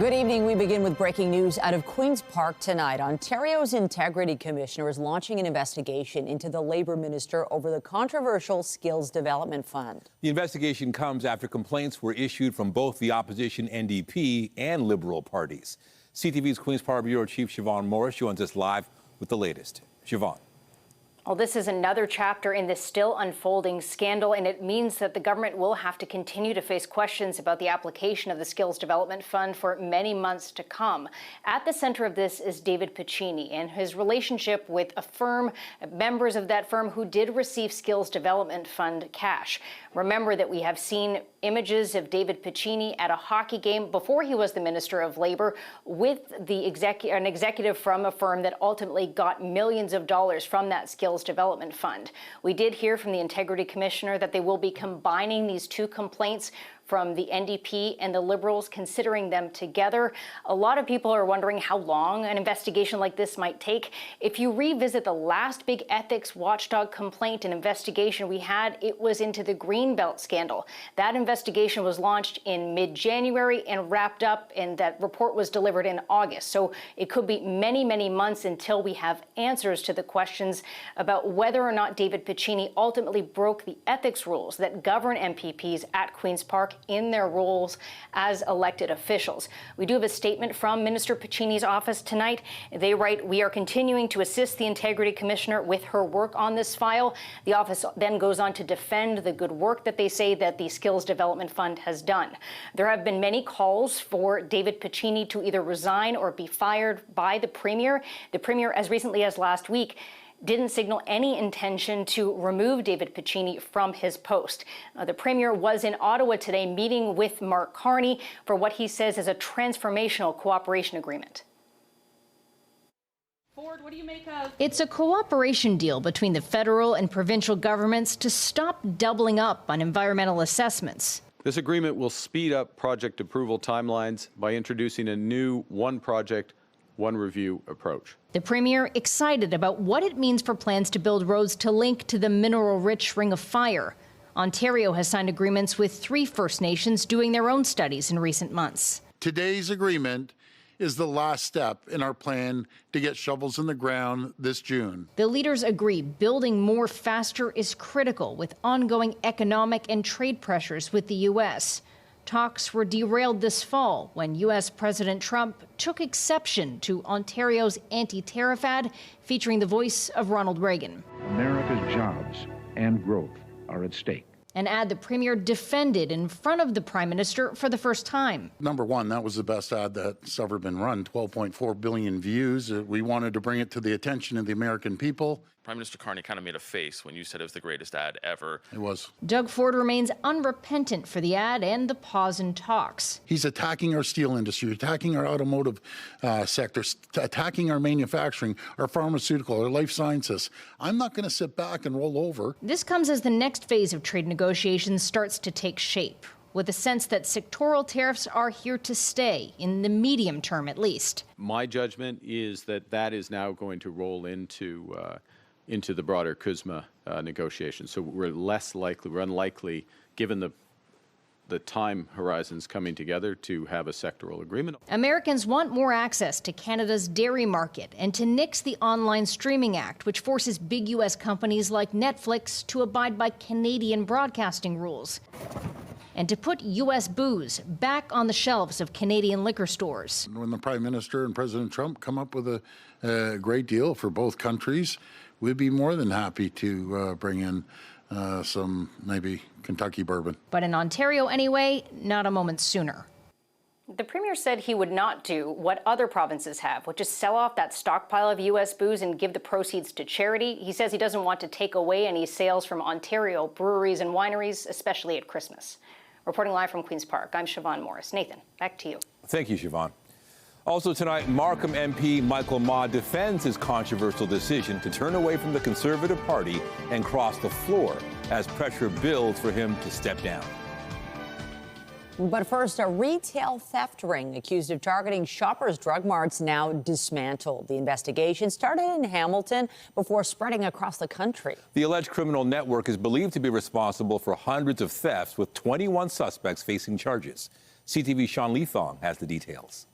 Good evening. We begin with breaking news out of Queen's Park tonight. Ontario's Integrity Commissioner is launching an investigation into the Labour Minister over the controversial Skills Development Fund. The investigation comes after complaints were issued from both the opposition NDP and Liberal parties. CTV's Queen's Park Bureau Chief Siobhan Morris joins us live with the latest. Siobhan. Well, this is another chapter in this still unfolding scandal, and it means that the government will have to continue to face questions about the application of the Skills Development Fund for many months to come. At the center of this is David Piccini and his relationship with a firm, members of that firm who did receive Skills Development Fund cash. Remember that we have seen images of David Piccini at a hockey game before he was the Minister of Labour with an executive from a firm that ultimately got millions of dollars from that Skills Development Fund. We did hear from the Integrity Commissioner that they will be combining these two complaints from the NDP and the Liberals, considering them together. A lot of people are wondering how long an investigation like this might take. If you revisit the last big ethics watchdog complaint and investigation we had, it was into the Greenbelt scandal. That investigation was launched in mid-January and wrapped up, and that report was delivered in August. So it could be many, many months until we have answers to the questions about whether or not David Piccini ultimately broke the ethics rules that govern MPPs at Queen's Park in their roles as elected officials. We do have a statement from Minister Piccini's office tonight. They write, "We are continuing to assist the Integrity Commissioner with her work on this file." The office then goes on to defend the good work that they say that the Skills Development Fund has done. There have been many calls for David Piccini to either resign or be fired by the Premier. The Premier, as recently as last week, didn't signal any intention to remove David Piccini from his post. The Premier was in Ottawa today meeting with Mark Carney for what he says is a transformational cooperation agreement. Ford, what do you make of? It's a cooperation deal between the federal and provincial governments to stop doubling up on environmental assessments. This agreement will speed up project approval timelines by introducing a new one project, one review approach. The Premier excited about what it means for plans to build roads to link to the mineral-rich Ring of Fire. Ontario has signed agreements with 3 First Nations doing their own studies in recent months. Today's agreement is the last step in our plan to get shovels in the ground this June. The leaders agree building more faster is critical with ongoing economic and trade pressures with the U.S. Talks were derailed this fall when U.S. President Trump took exception to Ontario's anti-tariff ad featuring the voice of Ronald Reagan. America's jobs and growth are at stake. An ad the Premier defended in front of the Prime Minister for the first time. Number one, that was the best ad that's ever been run, 12.4 billion views. We wanted to bring it to the attention of the American people. Prime Minister Carney kind of made a face when you said it was the greatest ad ever. It was. Doug Ford remains unrepentant for the ad and the pause in talks. He's attacking our steel industry, attacking our automotive sector, attacking our manufacturing, our pharmaceutical, our life sciences. I'm not going to sit back and roll over. This comes as the next phase of trade negotiations starts to take shape, with a sense that sectoral tariffs are here to stay, in the medium term at least. My judgment is that that is now going to roll into the broader CUSMA negotiations. So we're unlikely, given the time horizons coming together, to have a sectoral agreement. Americans want more access to Canada's dairy market and to nix the Online Streaming Act, which forces big U.S. companies like Netflix to abide by Canadian broadcasting rules, and to put U.S. booze back on the shelves of Canadian liquor stores. When the Prime Minister and President Trump come up with a great deal for both countries, we'd be more than happy to bring in some maybe Kentucky bourbon. But in Ontario anyway, not a moment sooner. The Premier said he would not do what other provinces have, which is sell off that stockpile of U.S. booze and give the proceeds to charity. He says he doesn't want to take away any sales from Ontario breweries and wineries, especially at Christmas. Reporting live from Queen's Park, I'm Siobhan Morris. Nathan, back to you. Thank you, Siobhan. Also tonight, Markham MP Michael Maude defends his controversial decision to turn away from the Conservative Party and cross the floor as pressure builds for him to step down. But first, a retail theft ring accused of targeting Shoppers Drug Marts now dismantled. The investigation started in Hamilton before spreading across the country. The alleged criminal network is believed to be responsible for hundreds of thefts, with 21 suspects facing charges. CTV's Sean Leathong has the details.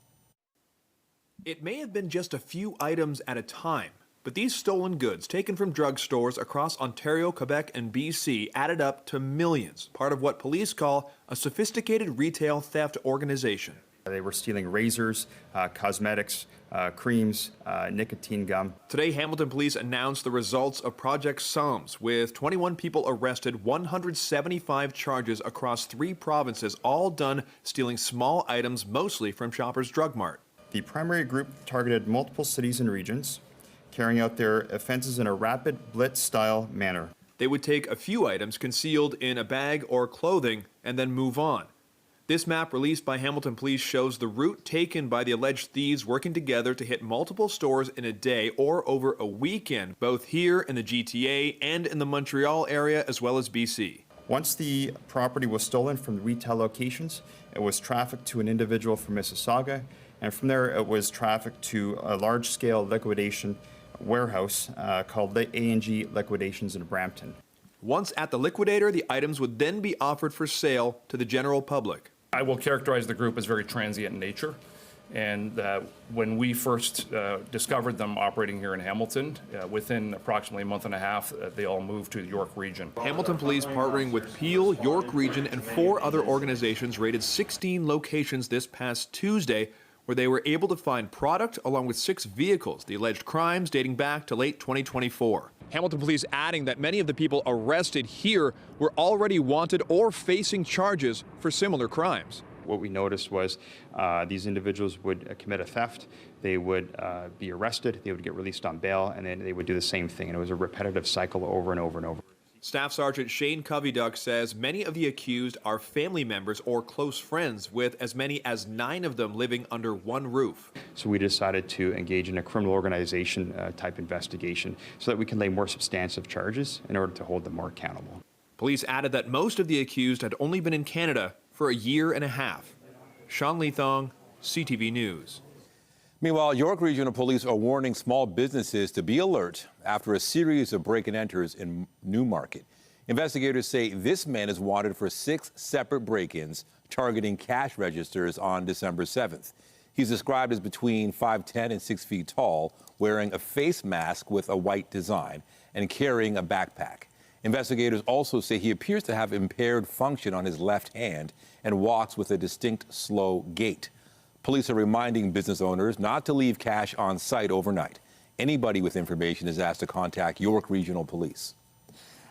It may have been just a few items at a time, but these stolen goods taken from drugstores across Ontario, Quebec, and BC added up to millions, part of what police call a sophisticated retail theft organization. They were stealing razors, cosmetics, creams, nicotine gum. Today, Hamilton Police announced the results of Project Psalms, with 21 people arrested, 175 charges across 3 provinces, all done stealing small items, mostly from Shoppers Drug Mart. The primary group targeted multiple cities and regions, carrying out their offenses in a rapid blitz-style manner. They would take a few items concealed in a bag or clothing and then move on. This map released by Hamilton Police shows the route taken by the alleged thieves working together to hit multiple stores in a day or over a weekend, both here in the GTA and in the Montreal area, as well as BC. Once the property was stolen from the retail locations, it was trafficked to an individual from Mississauga, and from there it was trafficked to a large-scale liquidation warehouse called A&G Liquidations in Brampton. Once at the liquidator, the items would then be offered for sale to the general public. I will characterize the group as very transient in nature. And when we first discovered them operating here in Hamilton, within approximately a month and a half, they all moved to the York region. Hamilton Police, partnering with Peel, York Region, and 4 other organizations, raided 16 locations this past Tuesday, where they were able to find product along with 6 vehicles, the alleged crimes dating back to late 2024. Hamilton Police adding that many of the people arrested here were already wanted or facing charges for similar crimes. What we noticed was these individuals would commit a theft, they would be arrested, they would get released on bail, and then they would do the same thing. And it was a repetitive cycle over and over and over. Staff Sergeant Shane Coveyduck says many of the accused are family members or close friends, with as many as 9 of them living under one roof. So we decided to engage in a criminal organization type investigation so that we can lay more substantive charges in order to hold them more accountable. Police added that most of the accused had only been in Canada for a year and a half. Sean Leathong, CTV News. Meanwhile, York Regional Police are warning small businesses to be alert after a series of break-and-enters in Newmarket. Investigators say this man is wanted for 6 separate break-ins targeting cash registers on December 7th. He's described as between 5'10" and 6 feet tall, wearing a face mask with a white design and carrying a backpack. Investigators also say he appears to have impaired function on his left hand and walks with a distinct slow gait. Police are reminding business owners not to leave cash on site overnight. Anybody with information is asked to contact York Regional Police.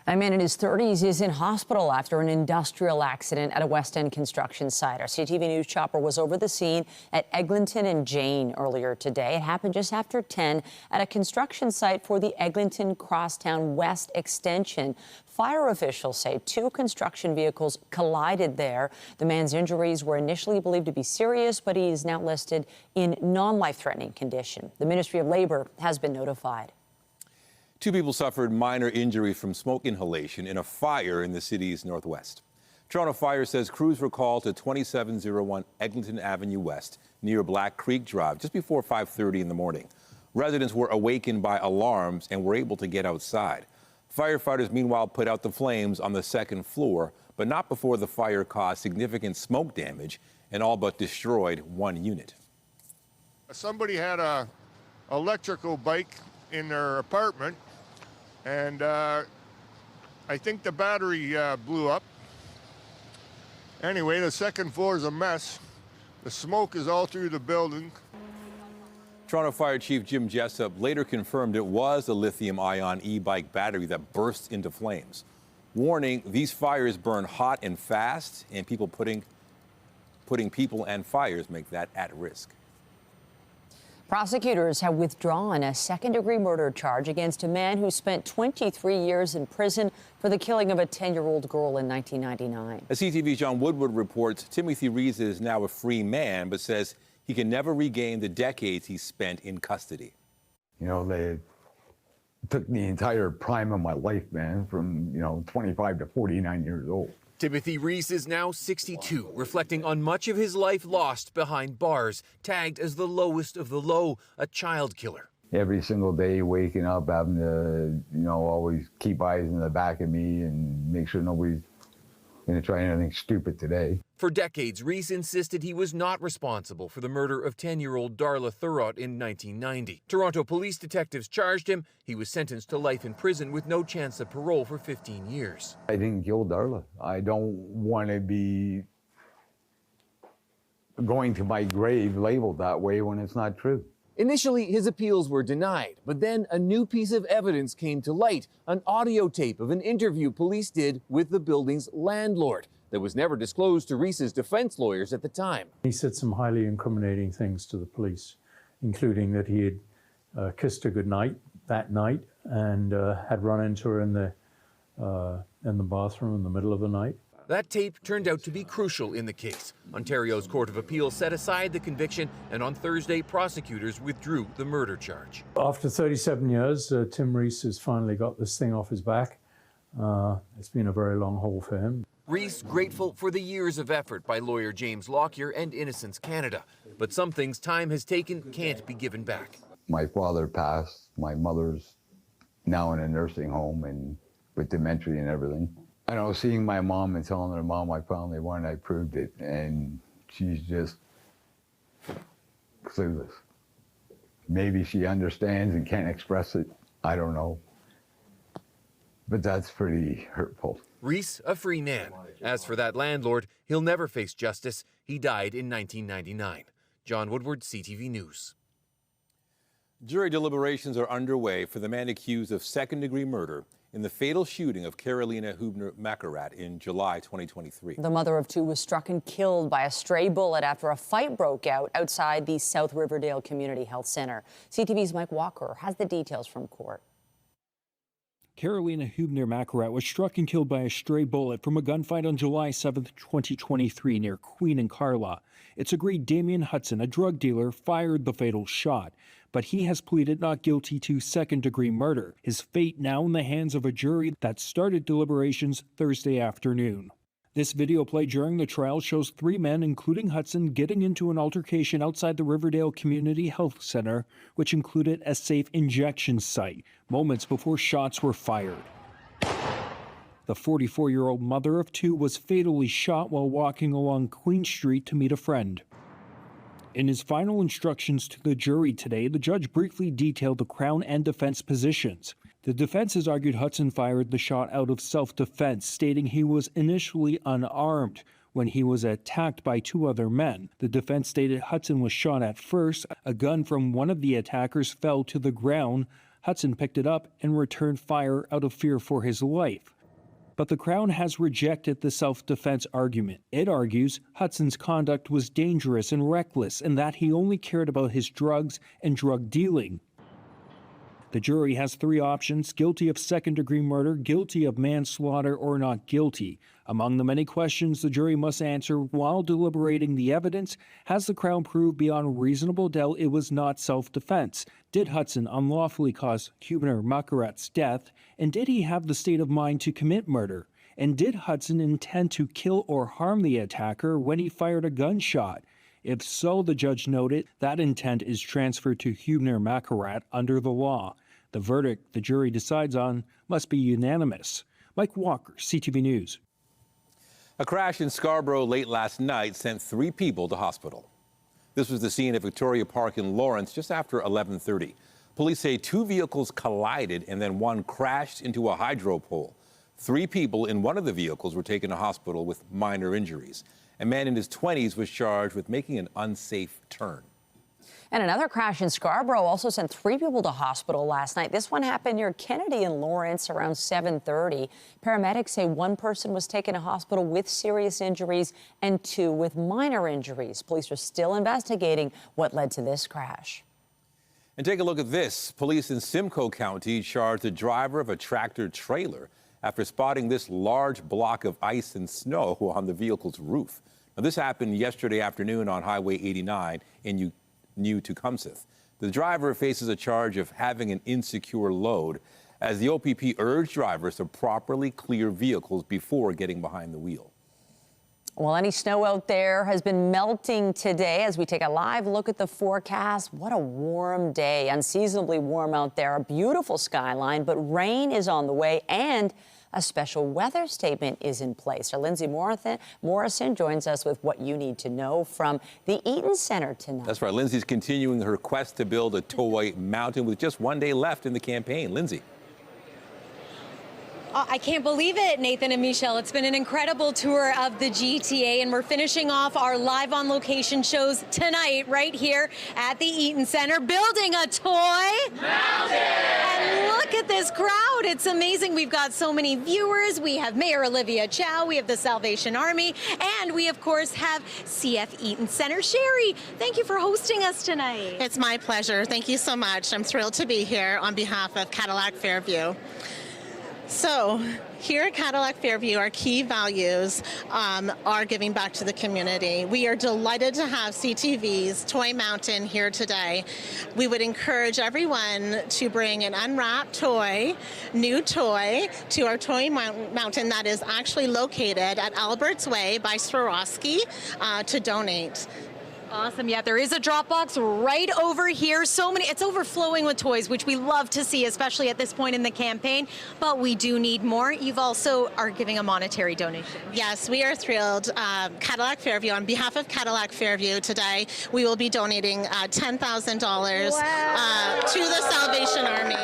A man in his 30s is in hospital after an industrial accident at a West End construction site. Our CTV News chopper was over the scene at Eglinton and Jane earlier today. It happened just after 10 at a construction site for the Eglinton Crosstown West extension. Fire officials say 2 construction vehicles collided there. The man's injuries were initially believed to be serious, but he is now listed in non-life-threatening condition. The Ministry of Labour has been notified. 2 people suffered minor injuries from smoke inhalation in a fire in the city's northwest. Toronto Fire says crews were called to 2701 Eglinton Avenue West near Black Creek Drive just before 5:30 in the morning. Residents were awakened by alarms and were able to get outside. Firefighters, meanwhile, put out the flames on the 2nd floor, but not before the fire caused significant smoke damage and all but destroyed 1 unit. Somebody had a electrical bike in their apartment, and I think the battery blew up. Anyway, the 2nd floor is a mess. The smoke is all through the building. Toronto Fire Chief Jim Jessup later confirmed it was a lithium-ion e-bike battery that burst into flames. Warning, these fires burn hot and fast, and putting people and fires make that at risk. Prosecutors have withdrawn a 2nd-degree murder charge against a man who spent 23 years in prison for the killing of a 10-year-old girl in 1999. As CTV's John Woodward reports, Timothy Rees is now a free man, but says he can never regain the decades he spent in custody. You know, they took the entire prime of my life, man, from, 25 to 49 years old. Timothy Rees is now 62, reflecting on much of his life lost behind bars, tagged as the lowest of the low, a child killer. Every single day waking up, having to, always keep eyes in the back of me and make sure nobody's going to try anything stupid today. For decades, Reese insisted he was not responsible for the murder of 10-year-old Darla Thurot in 1990. Toronto police detectives charged him. He was sentenced to life in prison with no chance of parole for 15 years. I didn't kill Darla. I don't want to be going to my grave labeled that way when it's not true. Initially, his appeals were denied, but then a new piece of evidence came to light, an audio tape of an interview police did with the building's landlord that was never disclosed to Reese's defense lawyers at the time. He said some highly incriminating things to the police, including that he had kissed her goodnight that night and had run into her in the bathroom in the middle of the night. That tape turned out to be crucial in the case. Ontario's Court of Appeal set aside the conviction, and on Thursday, prosecutors withdrew the murder charge. After 37 years, Tim Reese has finally got this thing off his back. It's been a very long haul for him. Reese grateful for the years of effort by lawyer James Lockyer and Innocence Canada. But some things time has taken can't be given back. My father passed. My mother's now in a nursing home and with dementia and everything. I know, seeing my mom and telling her, Mom, I finally won, I proved it, and she's just clueless. Maybe she understands and can't express it, I don't know. But that's pretty hurtful. Reese, a free man. As for that landlord, he'll never face justice. He died in 1999. John Woodward, CTV News. Jury deliberations are underway for the man accused of second-degree murder in the fatal shooting of Carolina Hubner-Makarat in July 2023. The mother of two was struck and killed by a stray bullet after a fight broke out outside the South Riverdale Community Health Center. CTV's Mike Walker has the details from court. Carolina Hubner-Makarat was struck and killed by a stray bullet from a gunfight on July 7, 2023 near Queen and Carlaw. It's agreed Damien Hudson, a drug dealer, fired the fatal shot, but he has pleaded not guilty to second-degree murder. His fate now in the hands of a jury that started deliberations Thursday afternoon. This video played during the trial shows three men, including Hudson, getting into an altercation outside the Riverdale Community Health Center, which included a safe injection site, moments before shots were fired. The 44-year-old mother of two was fatally shot while walking along Queen Street to meet a friend. In his final instructions to the jury today, the judge briefly detailed the Crown and defense positions. The defense has argued Hudson fired the shot out of self-defense, stating he was initially unarmed when he was attacked by two other men. The defense stated Hudson was shot at first. A gun from one of the attackers fell to the ground. Hudson picked it up and returned fire out of fear for his life. But the Crown has rejected the self-defense argument. It argues Hudson's conduct was dangerous and reckless and that he only cared about his drugs and drug dealing. The jury has three options: guilty of second-degree murder, guilty of manslaughter, or not guilty. Among the many questions the jury must answer while deliberating the evidence, has the Crown proved beyond reasonable doubt it was not self-defense? Did Hudson unlawfully cause Hubner-Makarat's death? And did he have the state of mind to commit murder? And did Hudson intend to kill or harm the attacker when he fired a gunshot? If so, the judge noted, that intent is transferred to Hubner-Makarat under the law. The verdict the jury decides on must be unanimous. Mike Walker, CTV News. A crash in Scarborough late last night sent 3 people to hospital. This was the scene at Victoria Park in Lawrence just after 11:30. Police say 2 vehicles collided and then one crashed into a hydro pole. 3 people in one of the vehicles were taken to hospital with minor injuries. A man in his 20s was charged with making an unsafe turn. And another crash in Scarborough also sent 3 people to hospital last night. This one happened near Kennedy in Lawrence around 7:30. Paramedics say 1 person was taken to hospital with serious injuries and 2 with minor injuries. Police are still investigating what led to this crash. And take a look at this. Police in Simcoe County charged the driver of a tractor trailer after spotting this large block of ice and snow on the vehicle's roof. Now, this happened yesterday afternoon on Highway 89 in New Tecumseth. The driver faces a charge of having an insecure load, as the OPP urged drivers to properly clear vehicles before getting behind the wheel. Well, any snow out there has been melting today. As we take a live look at the forecast, what a warm day, unseasonably warm out there, a beautiful skyline, but rain is on the way and a special weather statement is in place. Our Lindsay Morrison joins us with what you need to know from the Eaton Centre tonight. That's right. Lindsay's continuing her quest to build a toy mountain with just one day left in the campaign. Lindsay. I can't believe it, Nathan and Michelle. It's been an incredible tour of the GTA, and we're finishing off our live on location shows tonight right here at the Eaton Centre, building a toy mountain. And look at this crowd. It's amazing. We've got so many viewers. We have Mayor Olivia Chow, we have the Salvation Army, and we, of course, have CF Eaton Centre. Sherry, thank you for hosting us tonight. It's my pleasure. Thank you so much. I'm thrilled to be here on behalf of Cadillac Fairview. So, here at Cadillac Fairview, our key values are giving back to the community. We are delighted to have CTV's Toy Mountain here today. We would encourage everyone to bring an unwrapped toy, new toy, to our Toy Mountain that is actually located at Albert's Way by Swarovski to donate. Awesome. Yeah, there is a drop box right over here. So many, it's overflowing with toys, which we love to see, especially at this point in the campaign. But we do need more. You've also are giving a monetary donation. Yes, we are thrilled. Cadillac Fairview, on behalf of Cadillac Fairview today, we will be donating $10,000 to the Salvation Army.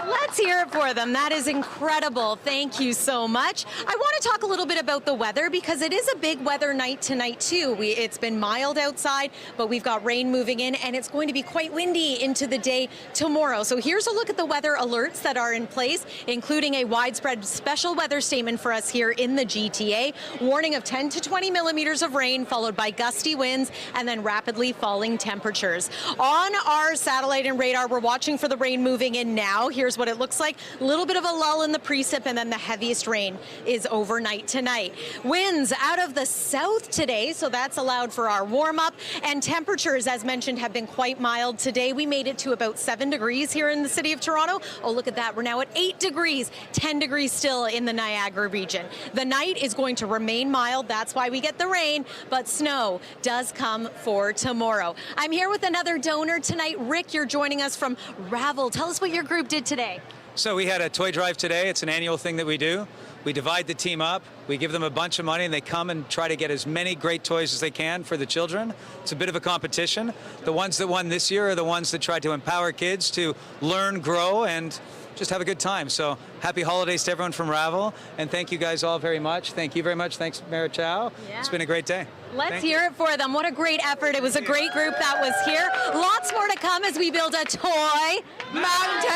Let's hear it for them. That is incredible. Thank you so much. I want to talk a little bit about the weather because it is a big weather night tonight too. It's been mild outside, but we've got rain moving in, and it's going to be quite windy into the day tomorrow. So here's a look at the weather alerts that are in place, including a widespread special weather statement for us here in the GTA. Warning of 10 to 20 millimeters of rain, followed by gusty winds and then rapidly falling temperatures. On our satellite and radar, we're watching for the rain moving in now. Here's what it looks like. A little bit of a lull in the precip, and then the heaviest rain is overnight tonight. Winds out of the south today, so that's allowed for our warm-up. And temperatures, as mentioned, have been quite mild today. We made it to about 7 degrees here in the city of Toronto. Oh, look at that. We're now at 8 degrees, 10 degrees still in the Niagara region. The night is going to remain mild. That's why we get the rain, but snow does come for tomorrow. I'm here with another donor tonight. Rick, you're joining us from Wrongful. Tell us what your group did today. So we had a toy drive today. It's an annual thing that we do. We divide the team up, we give them a bunch of money, and they come and try to get as many great toys as they can for the children. It's a bit of a competition. The ones that won this year are the ones that tried to empower kids to learn, grow, and just have a good time. So happy holidays to everyone from Wrongful, and thank you guys all very much. Thank you very much. Thanks, Mayor Chow. Yeah. It's been a great day. Let's hear it for them. What a great effort. It was a great group that was here. Lots more to come as we build a toy mountain.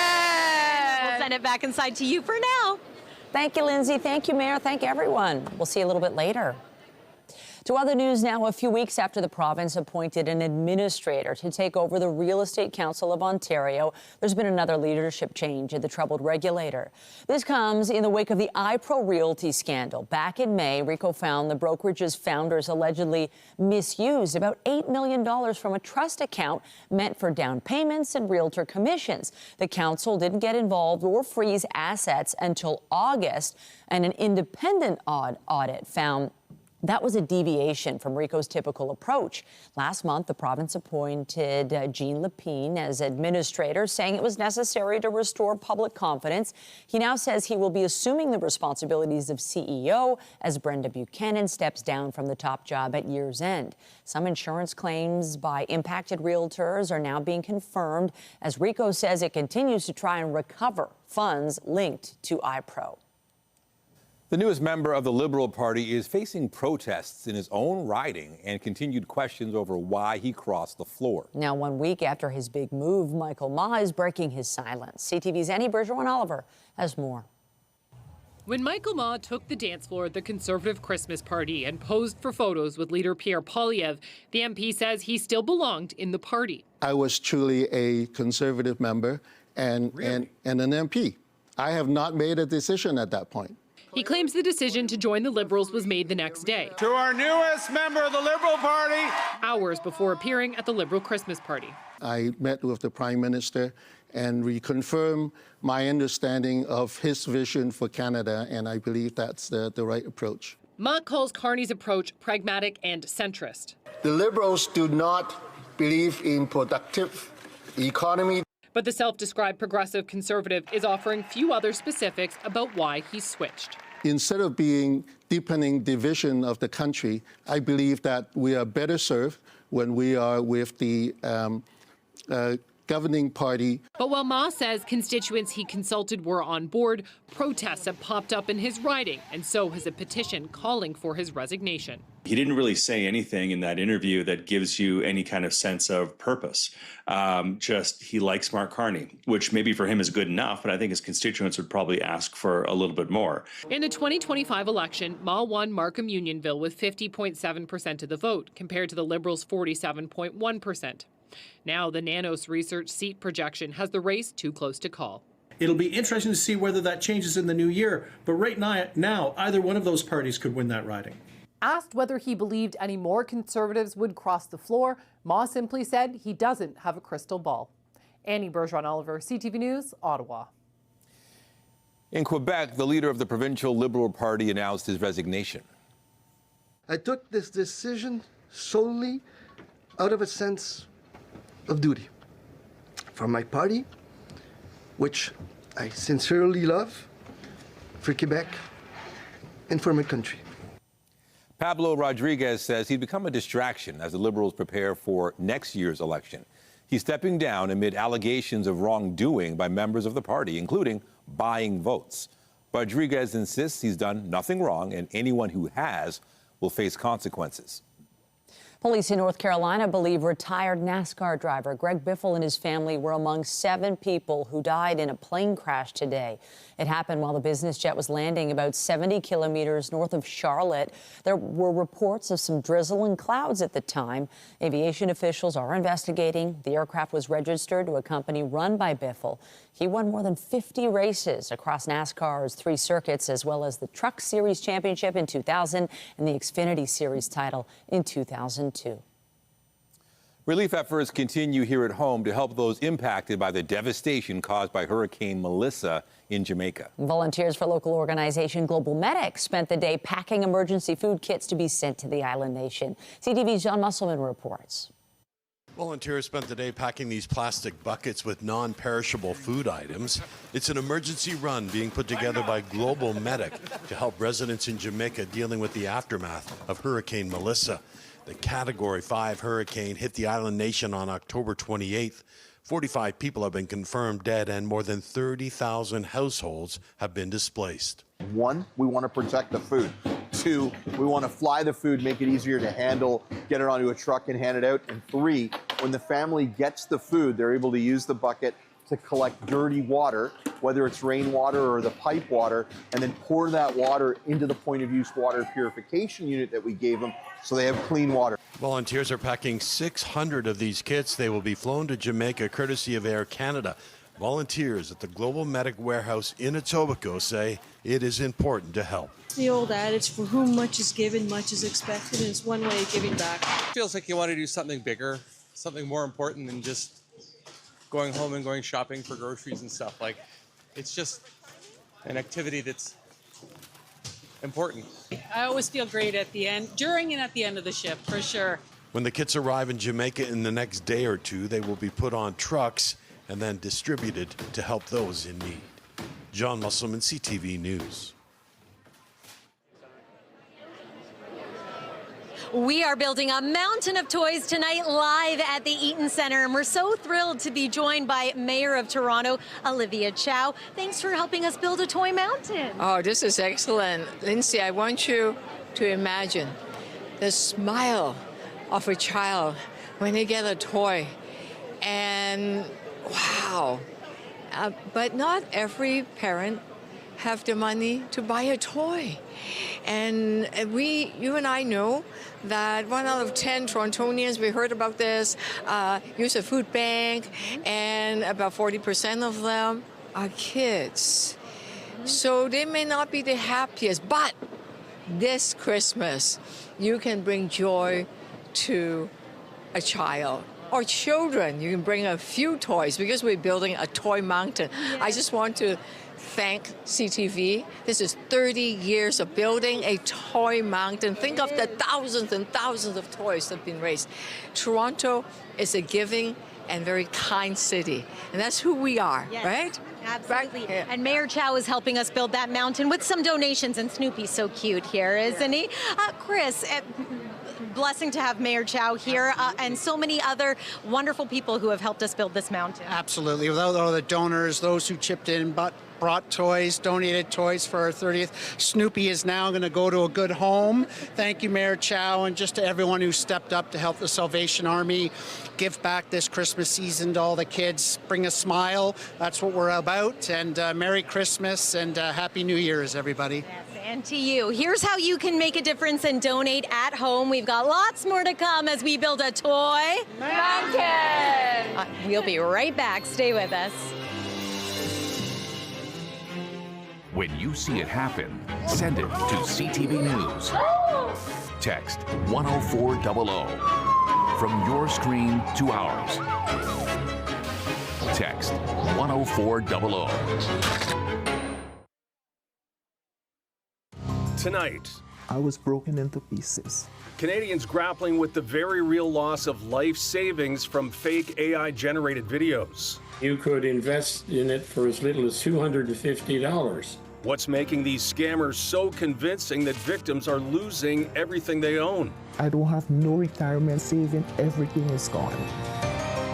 We'll send it back inside to you for now. Thank you, Lindsay. Thank you, Mayor. Thank everyone. We'll see you a little bit later. To other news now, a few weeks after the province appointed an administrator to take over the Real Estate Council of Ontario, there's been another leadership change at the troubled regulator. This comes in the wake of the iPro Realty scandal. Back in May, RICO found the brokerage's founders allegedly misused about $8 million from a trust account meant for down payments and realtor commissions. The council didn't get involved or freeze assets until August, and an independent audit found that was a deviation from RICO's typical approach. Last month, the province appointed Jean Lapine as administrator, saying it was necessary to restore public confidence. He now says he will be assuming the responsibilities of CEO as Brenda Buchanan steps down from the top job at year's end. Some insurance claims by impacted realtors are now being confirmed, as RICO says it continues to try and recover funds linked to iPro. The newest member of the Liberal Party is facing protests in his own riding and continued questions over why he crossed the floor. Now, 1 week after his big move, Michael Ma is breaking his silence. CTV's Annie Bergeron-Oliver has more. When Michael Ma took the dance floor at the Conservative Christmas party and posed for photos with leader Pierre Poilievre, the MP says he still belonged in the party. I was truly a Conservative member and an MP. I have not made a decision at that point. He claims the decision to join the Liberals was made the next day. To our newest member of the Liberal Party. Hours before appearing at the Liberal Christmas party. I met with the Prime Minister and reconfirmed my understanding of his vision for Canada, and I believe that's the right approach. Ma calls Carney's approach pragmatic and centrist. The Liberals do not believe in productive economy. But the self-described progressive Conservative is offering few other specifics about why he switched. instead of deepening division of the country, I believe that we are better served when we are with the governing party. But while Ma says constituents he consulted were on board, protests have popped up in his riding, and so has a petition calling for his resignation. He didn't really say anything in that interview that gives you any kind of sense of purpose. Just he likes Mark Carney, which maybe for him is good enough, but I think his constituents would probably ask for a little bit more. In the 2025 election, Ma won Markham Unionville with 50.7% of the vote, compared to the Liberals' 47.1%. Now the Nanos Research seat projection has the race too close to call. It'll be interesting to see whether that changes in the new year, but right now either one of those parties could win that riding. Asked whether he believed any more Conservatives would cross the floor, Ma simply said he doesn't have a crystal ball. Annie Bergeron-Oliver, CTV News, Ottawa. In Quebec, the leader of the provincial Liberal Party announced his resignation. I took this decision solely out of a sense of duty for my party, which I sincerely love, for Quebec, and for my country. Pablo Rodriguez says he'd become a distraction as the Liberals prepare for next year's election. He's stepping down amid allegations of wrongdoing by members of the party, including buying votes. Rodriguez insists he's done nothing wrong, and anyone who has will face consequences. Police in North Carolina believe retired NASCAR driver Greg Biffle and his family were among 7 people who died in a plane crash today. It happened while the business jet was landing about 70 kilometers north of Charlotte. There were reports of some drizzle and clouds at the time. Aviation officials are investigating. The aircraft was registered to a company run by Biffle. He won more than 50 races across NASCAR's 3 circuits, as well as the Truck Series Championship in 2000 and the Xfinity Series title in 2002. Relief efforts continue here at home to help those impacted by the devastation caused by Hurricane Melissa in Jamaica. Volunteers for local organization Global Medic spent the day packing emergency food kits to be sent to the island nation. CTV's John Musselman reports. Volunteers spent the day packing these plastic buckets with non-perishable food items. It's an emergency run being put together by Global Medic to help residents in Jamaica dealing with the aftermath of Hurricane Melissa. The Category 5 hurricane hit the island nation on October 28th. 45 people have been confirmed dead and more than 30,000 households have been displaced. 1, we want to protect the food. 2, we want to fly the food, make it easier to handle, get it onto a truck and hand it out. And 3, when the family gets the food, they're able to use the bucket to collect dirty water, whether it's rainwater or the pipe water, and then pour that water into the point-of-use water purification unit that we gave them so they have clean water. Volunteers are packing 600 of these kits. They will be flown to Jamaica courtesy of Air Canada. Volunteers at the Global Medic warehouse in Etobicoke say it is important to help. The old adage, for whom much is given, much is expected, and it's one way of giving back. It feels like you want to do something bigger, something more important than just going home and going shopping for groceries and stuff. Like, it's just an activity that's important. I always feel great at the end, during and at the end of the shift, for sure. When the kits arrive in Jamaica in the next day or 2, they will be put on trucks and then distributed to help those in need. John Musselman, CTV News. We are building a mountain of toys tonight live at the Eaton Centre, and we're so thrilled to be joined by Mayor of Toronto, Olivia Chow. Thanks for helping us build a toy mountain. Oh, this is excellent. Lindsay, I want you to imagine the smile of a child when they get a toy. And wow, but not every parent have the money to buy a toy. And you and I know that 1 out of 10 Torontonians, we heard about this, use a food bank, and about 40% of them are kids. So they may not be the happiest, but this Christmas, you can bring joy to a child. Or children, you can bring a few toys because we're building a toy mountain. Yes. I just want to thank CTV. This is 30 years of building a toy mountain. Think of the thousands and thousands of toys that have been raised. Toronto is a giving and very kind city. And that's who we are, Yes. right? Absolutely. Right. And Mayor Chow is helping us build that mountain with some donations, and Snoopy's so cute here, isn't he? Chris, blessing to have Mayor Chow here and so many other wonderful people who have helped us build this mountain. Absolutely. Without all the donors, those who chipped in, but brought toys, donated toys for our 30th. Snoopy is now going to go to a good home. Thank you, Mayor Chow, and just to everyone who stepped up to help the Salvation Army give back this Christmas season to all the kids. Bring a smile. That's what we're about. And Merry Christmas and Happy New Year's, everybody. Yes, and to you. Here's how you can make a difference and donate at home. We've got lots more to come as we build a toy mountain. We'll be right back. Stay with us. When you see it happen, send it to CTV News. Text 10400. From your screen to ours. Text 10400. Tonight, I was broken into pieces. Canadians grappling with the very real loss of life savings from fake AI-generated videos. You could invest in it for as little as $250. What's making these scammers so convincing that victims are losing everything they own? I don't have no retirement saving. Everything is gone.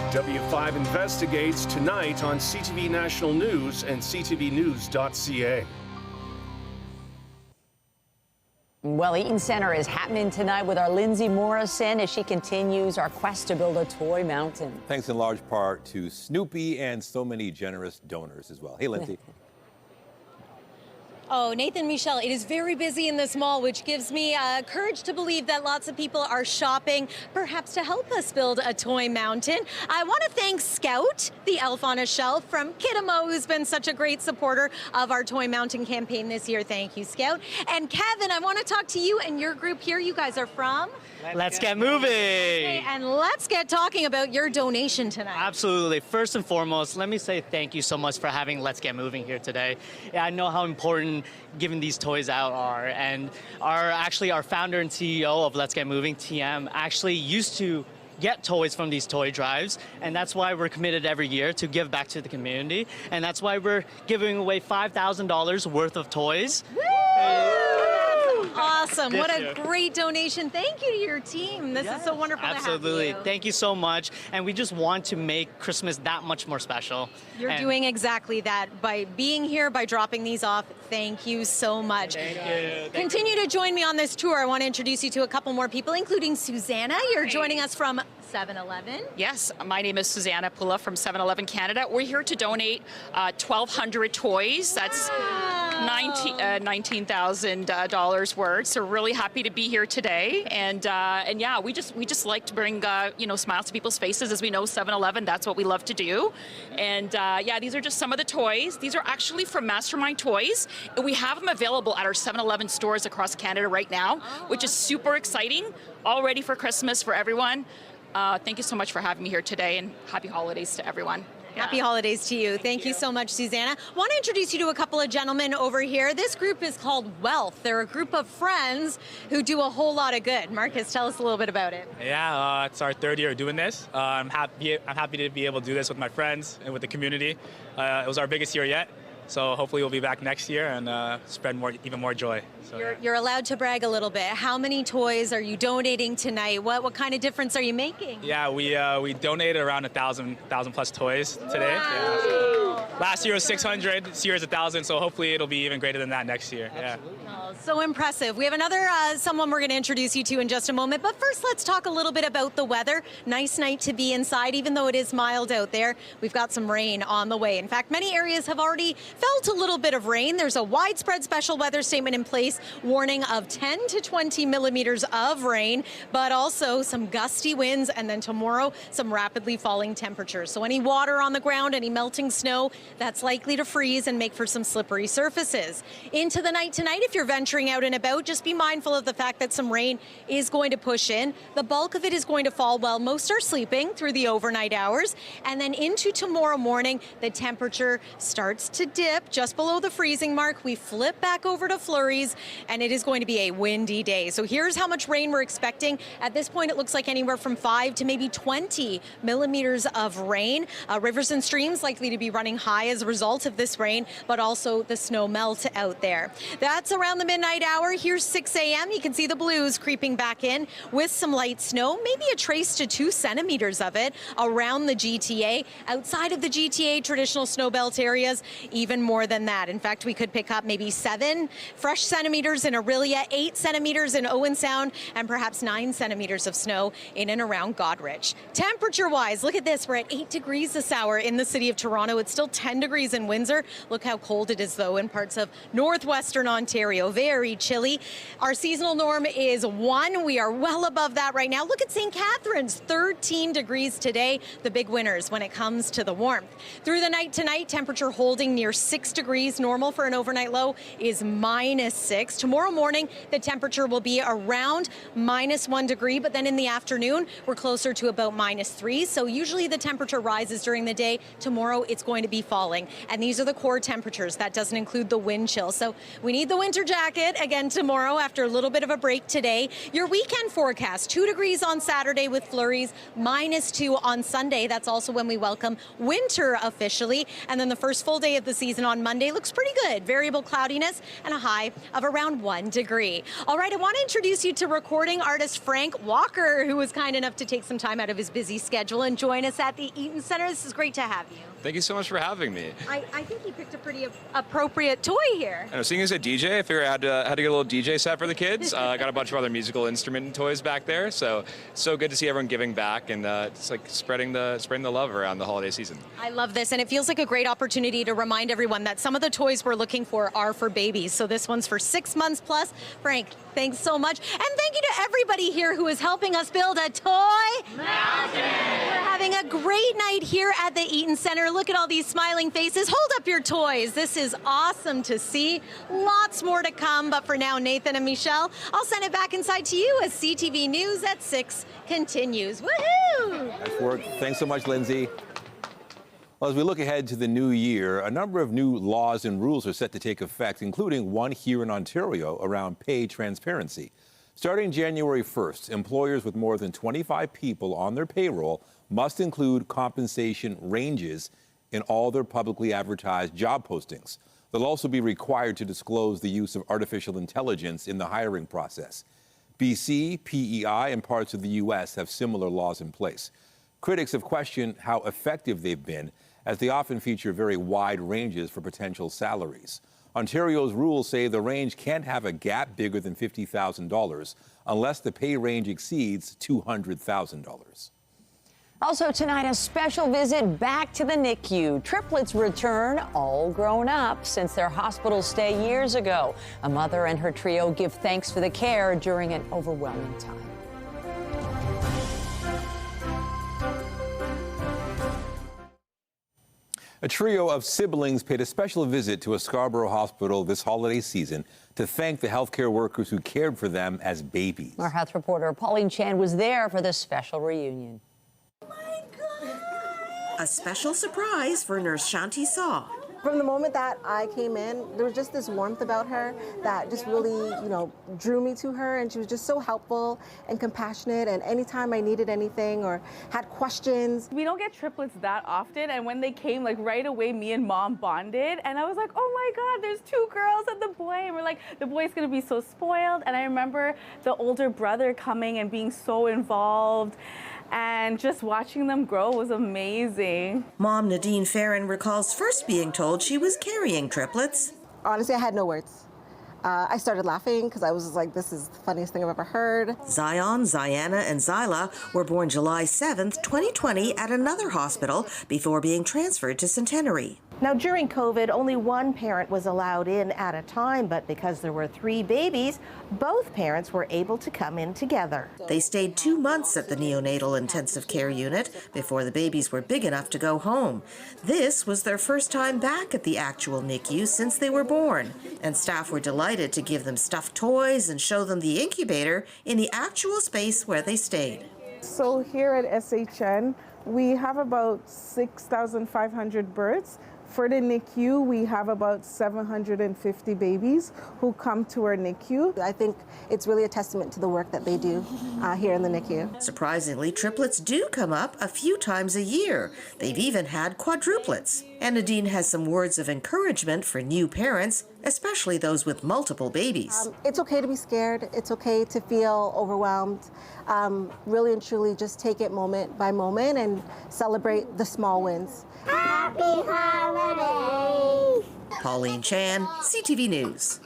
W5 investigates tonight on CTV National News and ctvnews.ca. Well, Eaton Center is happening tonight with our Lindsay Morrison as she continues our quest to build a toy mountain. Thanks in large part to Snoopy and so many generous donors as well. Hey, Lindsay. Oh, Nathan, Michelle, it is very busy in this mall, which gives me courage to believe that lots of people are shopping, perhaps to help us build a toy mountain. I want to thank Scout, the elf on a shelf from Kidamo, who's been such a great supporter of our toy mountain campaign this year. Thank you, Scout. And Kevin, I want to talk to you and your group here. You guys are from? Let's get moving. Okay, and let's get talking about your donation tonight. Absolutely. First and foremost, let me say thank you so much for having Let's Get Moving here today. Yeah, I know how important giving these toys out are, and our founder and CEO of Let's Get Moving, TM, actually used to get toys from these toy drives, and that's why we're committed every year to give back to the community, and that's why we're giving away $5,000 worth of toys. Awesome. This What a year. great donation. Thank you to your team. This is so wonderful Absolutely. to have you. Thank you so much. And we just want to make Christmas that much more special. You're And doing exactly that by being here, by dropping these off. Thank you so much. Thank you. Continue to join me on this tour. I want to introduce you to a couple more people, including Susanna. You're joining us from 7-Eleven. Yes, my name is Susanna Pula from 7-Eleven Canada. We're here to donate 1,200 toys. That's $19,000 worth. So we're really happy to be here today. And yeah, we just like to bring smiles to people's faces. As we know, 7-Eleven, that's what we love to do. And yeah, these are just some of the toys. These are actually from Mastermind Toys. And we have them available at our 7-Eleven stores across Canada right now, which is super exciting. All ready for Christmas for everyone. Thank you so much for having me here today, and happy holidays to everyone. Happy holidays to you. Thank you so much, Susanna. Want to introduce you to a couple of gentlemen over here. This group is called Wealth. They're a group of friends who do a whole lot of good. Marcus, tell us a little bit about it. Yeah, it's our third year doing this. I'm happy to be able to do this with my friends and with the community. It was our biggest year yet. So hopefully we'll be back next year and spread even more joy. So, You're allowed to brag a little bit. How many toys are you donating tonight? What kind of difference are you making? yeah, we donated around 1,000 plus toys today. Yeah, so last year was 600. This year is 1,000. So hopefully it'll be even greater than that next year. Yeah. Oh, so impressive. We have another someone we're going to introduce you to in just a moment. But first, let's talk a little bit about the weather. Nice night to be inside, even though it is mild out there. We've got some rain on the way. In fact, many areas have already felt a little bit of rain. There's a widespread special weather statement in place, warning of 10 to 20 millimeters of rain, but also some gusty winds, and then tomorrow, some rapidly falling temperatures. So any water on the ground, any melting snow, that's likely to freeze and make for some slippery surfaces. Into the night tonight, if you're venturing out and about, just be mindful of the fact that some rain is going to push in. The bulk of it is going to fall while most are sleeping through the overnight hours. And then into tomorrow morning, the temperature starts to dip just below the freezing mark. We flip back over to flurries, and it is going to be a windy day. So here's how much rain we're expecting. At this point, it looks like anywhere from 5 to maybe 20 millimeters of rain. Rivers and streams likely to be running high as a result of this rain, but also the snow melt out there. That's around the midnight hour. Here's 6 a.m. You can see the blues creeping back in with some light snow, maybe a trace to 2 centimeters of it around the GTA. Outside of the GTA traditional snow belt areas, even more than that. In fact, we could pick up maybe 7 fresh centimeters in Orillia, 8 centimeters in Owen Sound, and perhaps 9 centimeters of snow in and around Goderich. Temperature-wise, look at this. We're at 8 degrees this hour in the city of Toronto. It's still 10 degrees in Windsor. Look how cold it is, though, in parts of northwestern Ontario. Very chilly. Our seasonal norm is 1. We are well above that right now. Look at St. Catharines, 13 degrees today. The big winners when it comes to the warmth. Through the night tonight, temperature holding near 6 degrees. Normal for an overnight low is -6. Tomorrow morning, the temperature will be around -1 degree, but then in the afternoon, we're closer to about -3. So usually the temperature rises during the day. Tomorrow, it's going to be falling. And these are the core temperatures. That doesn't include the wind chill. So we need the winter jacket again tomorrow after a little bit of a break today. Your weekend forecast, 2 degrees on Saturday with flurries, -2 on Sunday. That's also when we welcome winter officially. And then the first full day of the season on Monday looks pretty good. Variable cloudiness and a high of around 1 degree. All right, I want to introduce you to recording artist Frank Walker, who was kind enough to take some time out of his busy schedule and join us at the Eaton Centre. This is great to have you. Thank you so much for having me. I think you picked a pretty appropriate toy here. I know, seeing as a DJ, I figured I had to get a little DJ set for the kids. I got a bunch of other musical instrument toys back there, so it's so good to see everyone giving back and it's like spreading the love around the holiday season. I love this, and it feels like a great opportunity to remind everyone that some of the toys we're looking for are for babies. So this one's for 6 months plus. Frank, thanks so much, and thank you to everybody here who is helping us build a toy mountain. We're having a great night here at the Eaton Centre. Look at all these smiling faces. Hold up your toys. This is awesome to see. Lots more to come, but for now, Nathan and Michelle, I'll send it back inside to you as CTV News at 6 continues. Woohoo! Nice work. Thanks so much, Lindsay. Well, as we look ahead to the new year, a number of new laws and rules are set to take effect, including one here in Ontario around pay transparency. Starting January 1st, employers with more than 25 people on their payroll must include compensation ranges in all their publicly advertised job postings. They'll also be required to disclose the use of artificial intelligence in the hiring process. BC, PEI, and parts of the U.S. have similar laws in place. Critics have questioned how effective they've been, as they often feature very wide ranges for potential salaries. Ontario's rules say the range can't have a gap bigger than $50,000 unless the pay range exceeds $200,000. Also tonight, a special visit back to the NICU. Triplets return all grown up since their hospital stay years ago. A mother and her trio give thanks for the care during an overwhelming time. A trio of siblings paid a special visit to a Scarborough hospital this holiday season to thank the healthcare workers who cared for them as babies. Our health reporter Pauline Chan was there for this special reunion. A special surprise for Nurse Shanti Saw. From the moment that I came in, there was just this warmth about her that just really, drew me to her, and she was just so helpful and compassionate, and anytime I needed anything or had questions. We don't get triplets that often, and when they came, right away, me and Mom bonded, and I was like, oh my God, there's 2 girls and the boy, and we're like, the boy's gonna be so spoiled, and I remember the older brother coming and being so involved, and just watching them grow was amazing. Mom Nadine Farron recalls first being told she was carrying triplets. Honestly, I had no words. I started laughing because I was like, this is the funniest thing I've ever heard. Zion, Ziana, and Zyla were born July 7th, 2020 at another hospital before being transferred to Centenary. Now, during COVID, only one parent was allowed in at a time, but because there were 3 babies, both parents were able to come in together. They stayed 2 months at the neonatal intensive care unit before the babies were big enough to go home. This was their first time back at the actual NICU since they were born, and staff were delighted to give them stuffed toys and show them the incubator in the actual space where they stayed. So here at SHN, we have about 6,500 births. For the NICU, we have about 750 babies who come to our NICU. I think it's really a testament to the work that they do here in the NICU. Surprisingly, triplets do come up a few times a year. They've even had quadruplets. And Nadine has some words of encouragement for new parents, especially those with multiple babies. It's okay to be scared. It's okay to feel overwhelmed. Really and truly just take it moment by moment and celebrate the small wins. Happy holidays! Pauline Chan, CTV News.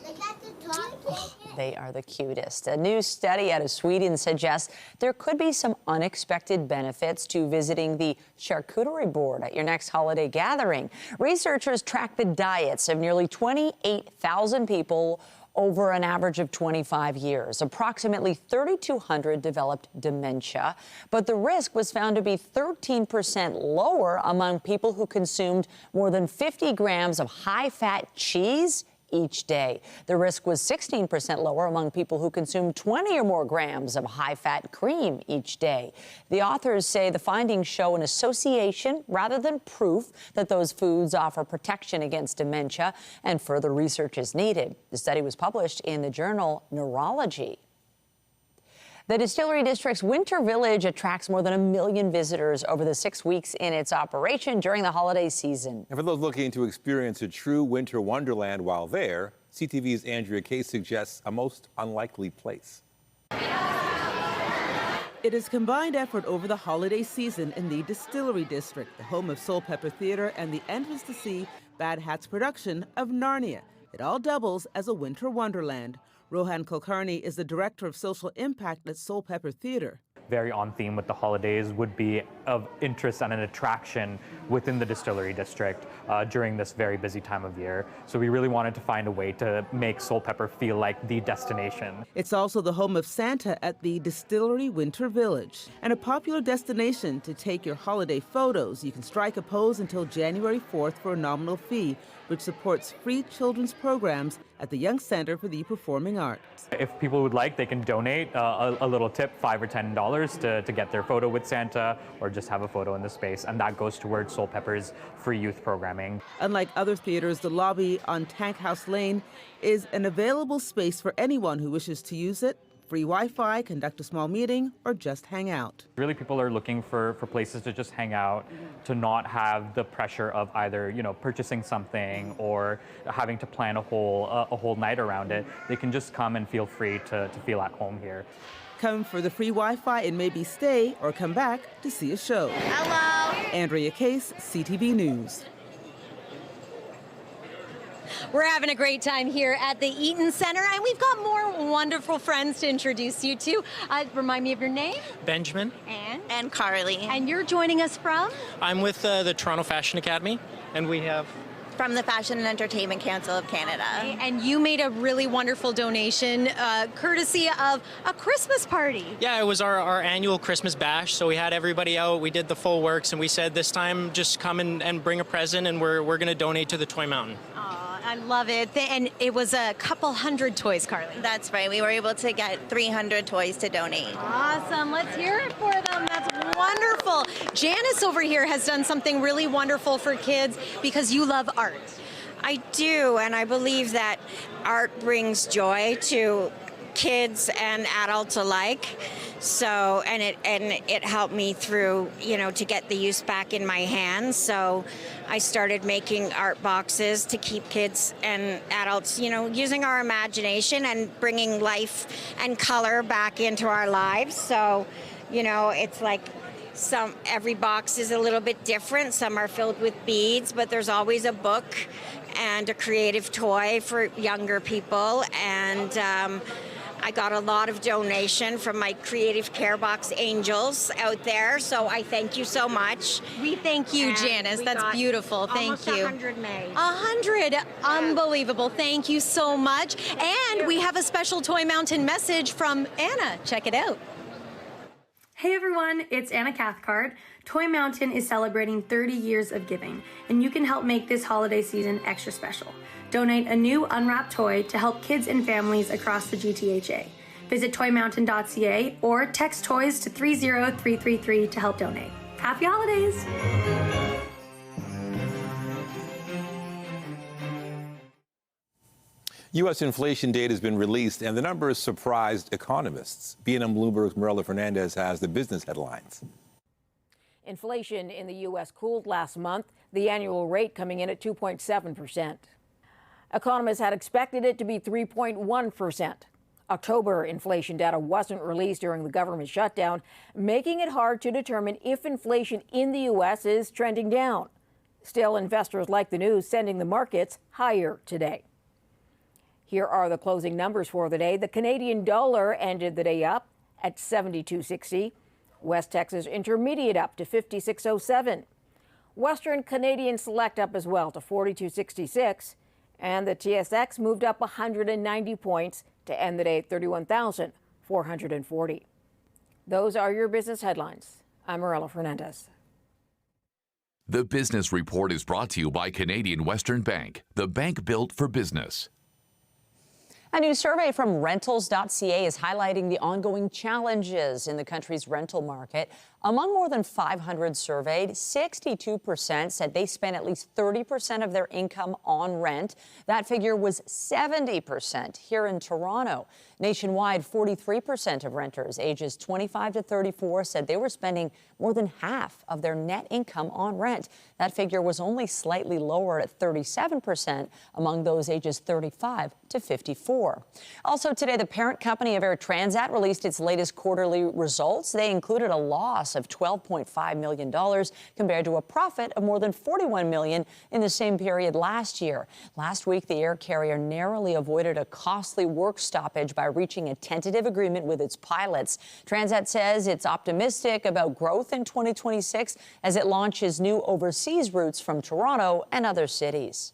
They are the cutest. A new study out of Sweden suggests there could be some unexpected benefits to visiting the charcuterie board at your next holiday gathering. Researchers tracked the diets of nearly 28,000 people over an average of 25 years. Approximately 3,200 developed dementia, but the risk was found to be 13% lower among people who consumed more than 50 grams of high-fat cheese each day. The risk was 16% lower among people who consumed 20 or more grams of high-fat cream each day. The authors say the findings show an association rather than proof that those foods offer protection against dementia, and further research is needed. The study was published in the journal Neurology. The Distillery District's Winter Village attracts more than 1 million visitors over the 6 weeks in its operation during the holiday season. And for those looking to experience a true winter wonderland while there, CTV's Andrea Case suggests a most unlikely place. It is combined effort over the holiday season in the Distillery District, the home of Soul Pepper Theatre and the entrance to see Bad Hat's production of Narnia. It all doubles as a winter wonderland. Rohan Kulkarni is the director of social impact at Soul Pepper Theatre. Very on theme with the holidays would be of interest and an attraction within the Distillery District during this very busy time of year. So we really wanted to find a way to make Soul Pepper feel like the destination. It's also the home of Santa at the Distillery Winter Village, and a popular destination to take your holiday photos. You can strike a pose until January 4th for a nominal fee, which supports free children's programs at the Young Center for the Performing Arts. If people would like, they can donate a little tip, $5 or $10, to get their photo with Santa or just have a photo in the space, and that goes towards Soul Pepper's free youth programming. Unlike other theaters, the lobby on Tank House Lane is an available space for anyone who wishes to use it. Free Wi-Fi, conduct a small meeting, or just hang out. Really, people are looking for places to just hang out, to not have the pressure of either, purchasing something or having to plan a whole night around it. They can just come and feel free to feel at home here. Come for the free Wi-Fi and maybe stay or come back to see a show. Hello. Andrea Case, CTV News. We're having a great time here at the Eaton Center, and we've got more wonderful friends to introduce you to. Remind me of your name? Benjamin. And Carly. And you're joining us from? I'm with the Toronto Fashion Academy, and we have... From the Fashion and Entertainment Council of Canada. And you made a really wonderful donation, courtesy of a Christmas party. Yeah, it was our annual Christmas bash, so we had everybody out, we did the full works, and we said this time just come and bring a present, and we're going to donate to the Toy Mountain. I love it. And it was a couple hundred toys, Carly. That's right. We were able to get 300 toys to donate. Awesome. Let's hear it for them. That's wonderful. Janice over here has done something really wonderful for kids because you love art. I do, and I believe that art brings joy to kids and adults alike. So, and it helped me through, to get the use back in my hands. So I started making art boxes to keep kids and adults, using our imagination and bringing life and color back into our lives. So, it's like every box is a little bit different. Some are filled with beads, but there's always a book and a creative toy for younger people. And I got a lot of donation from my Creative Care Box angels out there, so I thank you so much. We thank you, And Janice. we That's got beautiful. Thank almost you. 100 made. 100. Unbelievable. Thank you so much. And we have a special Toy Mountain message from Anna. Check it out. Hey everyone, it's Anna Cathcart. Toy Mountain is celebrating 30 years of giving, and you can help make this holiday season extra special. Donate a new unwrapped toy to help kids and families across the GTHA. Visit toymountain.ca or text toys to 30333 to help donate. Happy holidays! U.S. inflation data has been released, and the numbers surprised economists. B&M Bloomberg's Marilla Fernandez has the business headlines. Inflation in the U.S. cooled last month, the annual rate coming in at 2.7%. Economists had expected it to be 3.1%. October inflation data wasn't released during the government shutdown, making it hard to determine if inflation in the U.S. is trending down. Still, investors like the news, sending the markets higher today. Here are the closing numbers for the day. The Canadian dollar ended the day up at 72.60. West Texas Intermediate up to 56.07. Western Canadian Select up as well to 42.66. And the TSX moved up 190 points to end the day at 31,440. Those are your business headlines. I'm Marilla Fernandez. The Business Report is brought to you by Canadian Western Bank, the bank built for business. A new survey from rentals.ca is highlighting the ongoing challenges in the country's rental market. Among more than 500 surveyed, 62% said they spent at least 30% of their income on rent. That figure was 70% here in Toronto. Nationwide, 43% of renters ages 25 to 34 said they were spending more than half of their net income on rent. That figure was only slightly lower at 37% among those ages 35 to 54. Also today, the parent company of Air Transat released its latest quarterly results. They included a loss of $12.5 million compared to a profit of more than $41 million in the same period last year. Last week, the air carrier narrowly avoided a costly work stoppage by reaching a tentative agreement with its pilots. Transat says it's optimistic about growth in 2026 as it launches new overseas routes from Toronto and other cities.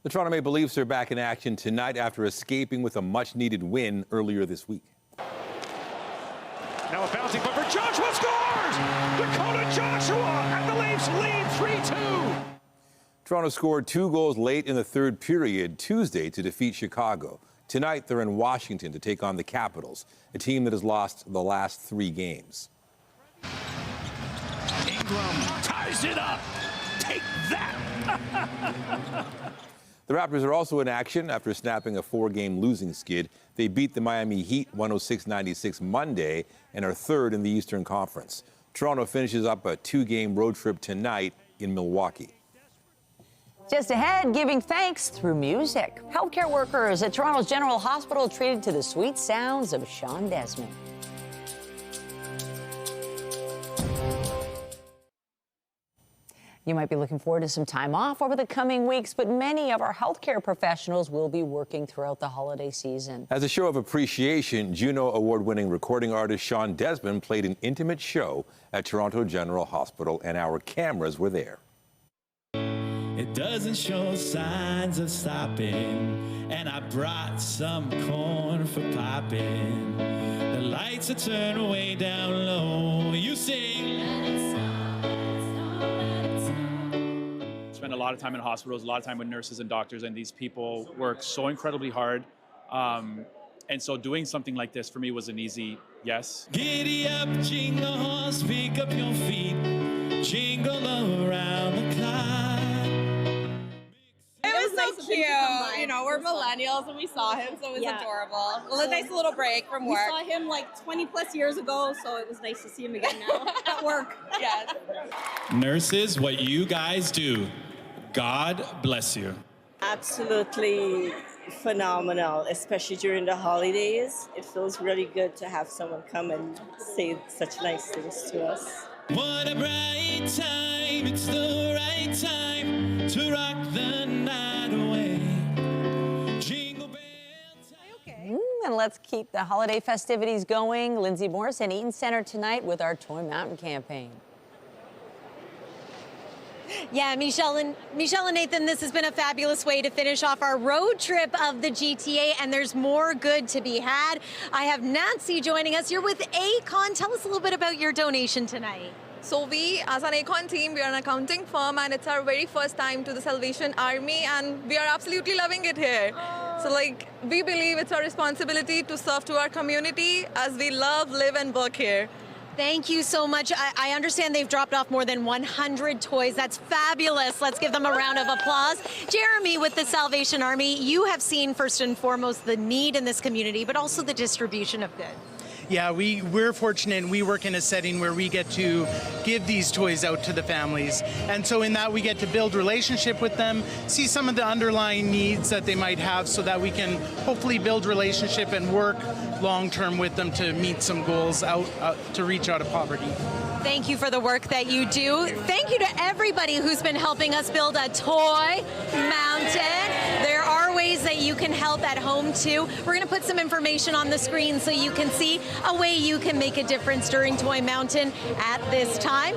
The Toronto Maple Leafs are back in action tonight after escaping with a much-needed win earlier this week. Now a bouncing puck for Joshua scores! Dakota Joshua, and the Leafs lead 3-2. Toronto scored 2 goals late in the third period Tuesday to defeat Chicago. Tonight, they're in Washington to take on the Capitals, a team that has lost the last 3 games. Ingram ties it up. Take that. The Raptors are also in action after snapping a 4-game losing skid. They beat the Miami Heat 106-96 Monday and are third in the Eastern Conference. Toronto finishes up a 2-game road trip tonight in Milwaukee. Just ahead, giving thanks through music. Healthcare workers at Toronto's General Hospital treated to the sweet sounds of Sean Desmond. You might be looking forward to some time off over the coming weeks, but many of our healthcare professionals will be working throughout the holiday season. As a show of appreciation, Juno Award-winning recording artist Sean Desmond played an intimate show at Toronto General Hospital, and our cameras were there. It doesn't show signs of stopping, and I brought some corn for popping. The lights are turned way down low. You sing. Spend a lot of time in hospitals, a lot of time with nurses and doctors, and these people work so incredibly hard. And so doing something like this for me was an easy yes. Giddy up, jingle horse, pick up your feet, jingle around the clock. It was so cute. You know, we're millennials and we saw him, so it was adorable. Well, a nice little break from work. We saw him like 20 plus years ago, so it was nice to see him again now at work. Yes. Nurses, what you guys do, God bless you. Absolutely phenomenal, especially during the holidays. It feels really good to have someone come and say such nice things to us. What a bright time, it's the right time to rock the night away. And let's keep the holiday festivities going. Lindsay Morrison, Eaton Center tonight with our Toy Mountain campaign. Yeah, Michelle and Nathan, this has been a fabulous way to finish off our road trip of the GTA, and there's more good to be had. I have Nancy joining us here with Acon. Tell us a little bit about your donation tonight. So we, as an Acon team, we are an accounting firm, and it's our very first time to the Salvation Army, and we are absolutely loving it here. So like, we believe it's our responsibility to serve to our community as we love, live, and work here. Thank you so much. I understand they've dropped off more than 100 toys. That's fabulous. Let's give them a round of applause. Jeremy with the Salvation Army, you have seen first and foremost the need in this community, but also the distribution of goods. Yeah, we're fortunate. We work in a setting where we get to give these toys out to the families. And so in that, we get to build relationship with them, see some of the underlying needs that they might have so that we can hopefully build relationship and work long-term with them to meet some goals to reach out of poverty. Thank you for the work that you do. Thank you to everybody who's been helping us build a toy mountain. There are ways that you can help at home too. We're going to put some information on the screen so you can see a way you can make a difference during Toy Mountain at this time.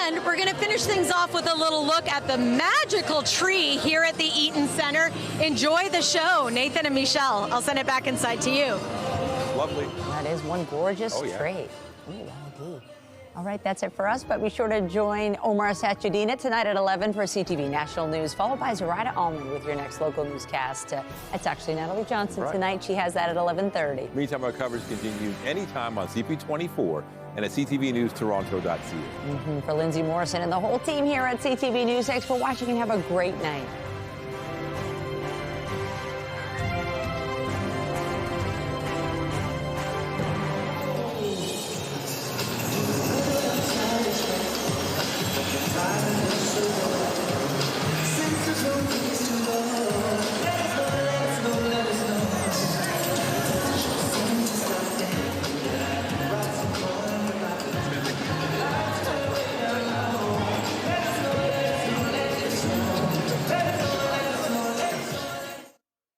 And we're going to finish things off with a little look at the magical tree here at the Eaton Center. Enjoy the show. Nathan and Michelle, I'll send it back inside to you. Lovely. That is one gorgeous tree. Ooh, indeed. All right, that's it for us, but be sure to join Omar Sachedina tonight at 11 for CTV National News, followed by Zoraida Allman with your next local newscast. It's actually Natalie Johnson tonight. She has that at 11:30. Meantime, our coverage continues anytime on CP24 and at ctvnewstoronto.ca. For Lindsay Morrison and the whole team here at CTV News, thanks for watching and have a great night.